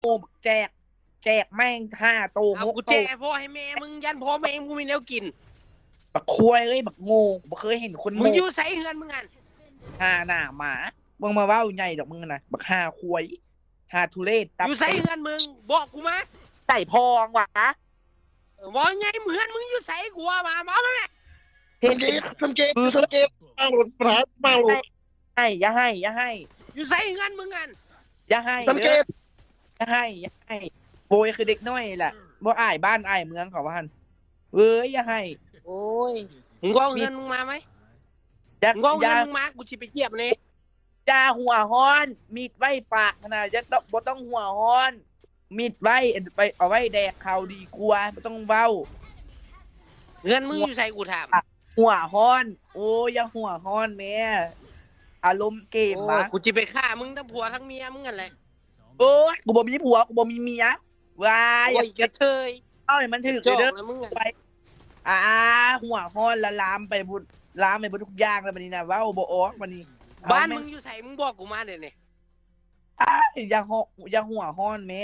โอ้แจกแม่ง5 โตเอา6 โตกูแจ้พ่อให้แม่มึงยันพ่อแม่มึงมีแนวกินบักควยเอ้ยบักโง่บ่เคยเห็นคนมึงโง่อยู่ใส่เฮือนมึงอันหน้าหมามึงมาเว้าใหญ่ดอกมึงนะบักควยทุเรศตับอยู่ใส่เฮือนมึงบอกกูมาใส่พองวะ บอกไงเหมือนมึงอยู่ใส่กูมาแม่ เห็น สังเกตมาหลุดปัญหามาหลุดให้อย่าให้อยู่ใส่เฮือนมึงอันอย่าให้ สังเกต อย่าให้โบยคือเด็กน้อยแหละบ่อายบ้านอายเมืองเขาว่าหั่นเอ้ยอย่าให้ โอ้ยมึงก็เอาเงินมึงมาไหม อย่า มึงก็เอา อ เงิ ย่าน มึงมากูจะไปเทียบเลย อย่าหัวฮ้อนมีดไว้ปากนะอย่าต้องบ่ต้องหัวฮ้อนมีดไว้ไปเอาไว้แดกเขาดีกว่าบ่ต้องเว้า เงินมึงอยู่ใส่กูถาม หัวฮ้อน โอ้ยอย่าหัวฮ้อนแม่อารมณ์เกม โอ้ วะ กูจะไปฆ่ามึงทั้งผัวทั้งเมียมึงกันเลย โอ้ยกูบ่มีผัวกูบ่มีเมียว้า โอ้ อย กระเทย เอาให้มันถึก จ เลย อก เด้อ นะมึงอะ ไปหัวฮ้อนละลามไปบุญลามไปบุญทุกอย่างแล้วบัดนี้นะเว้าบ่ออกบัดนี้ บ้านมึงอยู่ใส่มึงบอกกูมาเดี๋ยวนี้ อย่าหัวฮ้อนแม่